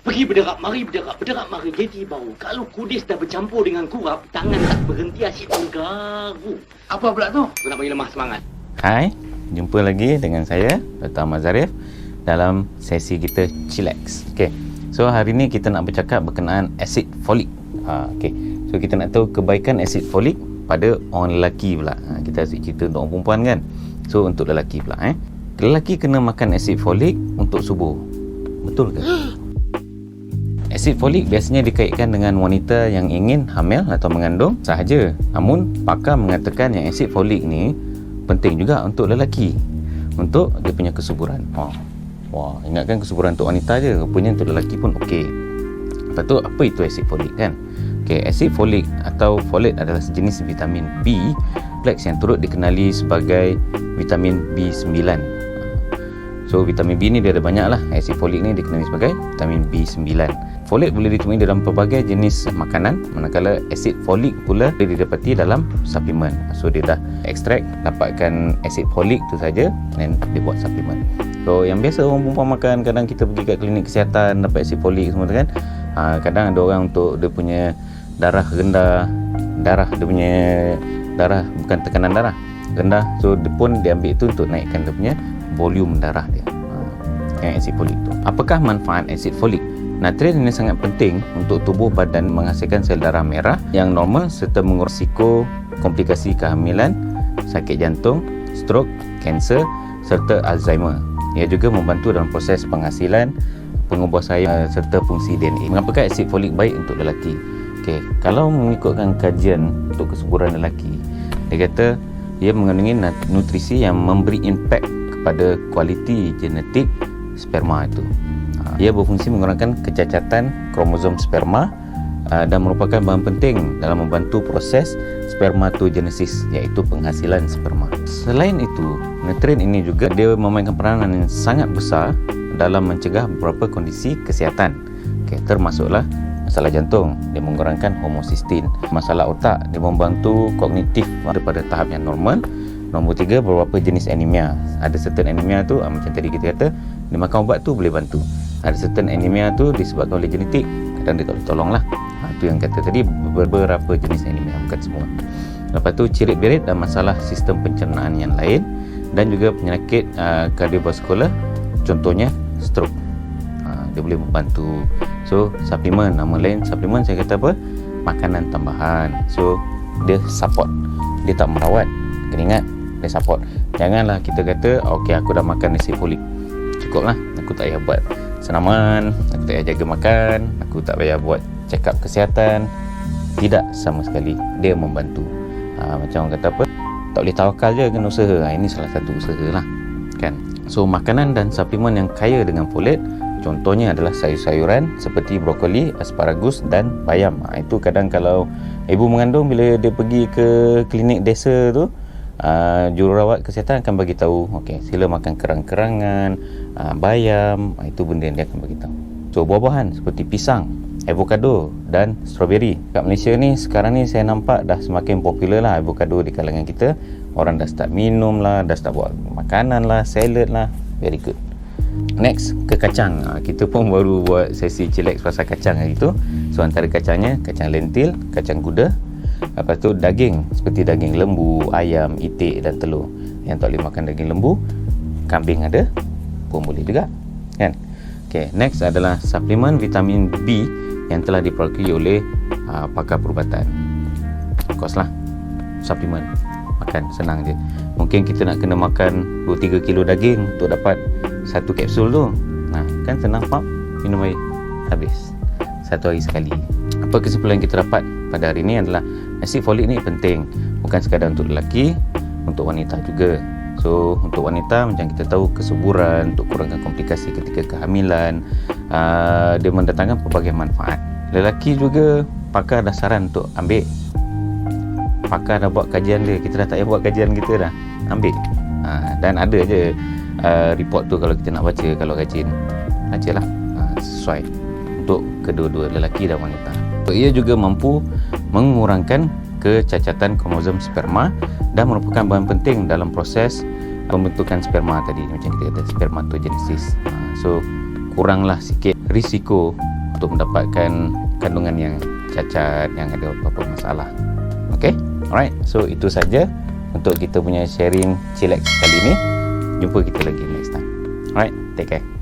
Pergi berderak mari jadi bau. Kalau kudis dah bercampur dengan kurap, tangan tak berhenti asyik menggaru. Apa pula tu? Aku nak bagi lemah semangat. Hai, jumpa lagi dengan saya, Dr. Ahmad Zarif, dalam sesi kita Chillax. Okay, so hari ni kita nak bercakap berkenaan asid folik. Okay, so kita nak tahu kebaikan asid folik pada orang lelaki pula. Kita asyik cerita untuk orang perempuan kan. So untuk lelaki pula lelaki kena makan asid folik untuk subuh. Betul ke? Asid folik biasanya dikaitkan dengan wanita yang ingin hamil atau mengandung sahaja. Namun pakar mengatakan yang asid folik ni penting juga untuk lelaki, untuk dia punya kesuburan. Wah, ingatkan kesuburan untuk wanita je, rupanya untuk lelaki pun okey. Lepas tu apa itu asid folik kan? Okey, asid folik atau folat adalah sejenis vitamin B kompleks yang turut dikenali sebagai vitamin B9. So vitamin B ni dia ada banyak lah. Asid folik ni dikenali sebagai vitamin B9. Folat boleh ditemui dalam pelbagai jenis makanan, manakala asid folik pula dia didapati dalam suplemen. So dia dah ekstrak, dapatkan asid folik tu saja dan dia buat suplemen. So yang biasa orang perempuan makan, kadang kita pergi kat klinik kesihatan dapat asid folik semua tu kan. Kadang ada orang untuk dia punya darah rendah, dia punya darah bukan tekanan darah rendah, so dia pun diambil tu untuk naikkan dia punya volume darah dia. Yang asid folik tu. Apakah manfaat asid folik? Nutrien ini sangat penting untuk tubuh badan menghasilkan sel darah merah yang normal serta mengurangi risiko komplikasi kehamilan, sakit jantung, strok, kanser serta Alzheimer. Ia juga membantu dalam proses penghasilan, pengubah sayap serta fungsi DNA. Mengapakah asid folik baik untuk lelaki? Okey, kalau mengikutkan kajian untuk kesuburan lelaki, dia kata ia mengandungi nutrisi yang memberi impak kepada kualiti genetik sperma itu. Ia berfungsi mengurangkan kecacatan kromosom sperma dan merupakan bahan penting dalam membantu proses spermatogenesis, iaitu penghasilan sperma. Selain itu, nutrien ini juga dia memainkan peranan yang sangat besar dalam mencegah beberapa kondisi kesihatan. Termasuklah masalah jantung, dia mengurangkan homocysteine. Masalah otak, dia membantu kognitif pada tahap yang normal. Nombor 3, beberapa jenis anemia. Ada certain anemia tu macam tadi kita kata, dia makan ubat tu boleh bantu. Ada certain anemia tu disebabkan oleh genetik, kadang dia tak boleh tolong lah. Tu yang kata tadi, beberapa jenis anemia, bukan semua. Lepas tu cirit-birit dan masalah sistem pencernaan yang lain, dan juga penyakit kardiovaskular, contohnya stroke. Dia boleh membantu. So suplemen, nama lain suplemen saya kata apa? Makanan tambahan. So dia support, dia tak merawat. Kena ingat, dia support. Janganlah kita kata okey aku dah makan asid folik, cukup lah, aku tak payah buat senaman, aku tak payah jaga makan, aku tak payah buat check up kesihatan. Tidak sama sekali, dia membantu. Macam orang kata apa, tak boleh tawakal je kena usaha. Ini salah satu usaha lah kan. So makanan dan suplemen yang kaya dengan folat, contohnya adalah sayur-sayuran seperti brokoli, asparagus dan bayam. Itu kadang kalau ibu mengandung bila dia pergi ke klinik desa tu, jururawat kesihatan akan bagi tahu, okey, sila makan kerang-kerangan, bayam, itu benda yang dia akan bagi tahu. So buah-buahan seperti pisang, avocado dan strawberry. Kat Malaysia ni sekarang ni saya nampak dah semakin popular lah avocado di kalangan kita. Orang dah start minum lah, dah start buat makanan lah, salad lah. Very good. Next, ke kacang. Kita pun baru buat sesi chillax pasal kacang hari tu. So antara kacangnya, kacang lentil, kacang kuda. Lepas tu daging, seperti daging lembu, ayam, itik dan telur. Yang tak boleh makan daging lembu, kambing ada pun boleh juga kan. Okay, next adalah suplemen vitamin B yang telah diperoleh oleh pakar perubatan. Of course lah, suplemen makan senang je. Mungkin kita nak kena makan 2-3 kilo daging untuk dapat satu kapsul tu. Kan senang, pap, minum air, habis. Satu hari sekali. Apa kesimpulan kita dapat pada hari ini adalah asid folik ni penting, bukan sekadar untuk lelaki, untuk wanita juga. So untuk wanita, macam kita tahu, kesuburan, untuk kurangkan komplikasi ketika kehamilan, dia mendatangkan pelbagai manfaat. Lelaki juga pakar dah saran untuk ambil. Pakar dah buat kajian dia, kita dah tak payah buat kajian kita dah, ambil. Dan ada je report tu kalau kita nak baca, kalau rajin bacalah, sesuai untuk kedua-dua, lelaki dan wanita. So, ia juga mampu mengurangkan kecacatan kromosom sperma dan merupakan bahan penting dalam proses pembentukan sperma tadi, macam kita kata spermatogenesis. So kuranglah sikit risiko untuk mendapatkan kandungan yang cacat, yang ada beberapa masalah. Okay, alright, so itu saja untuk kita punya sharing chillax kali ini. Jumpa kita lagi next time. Alright, take care.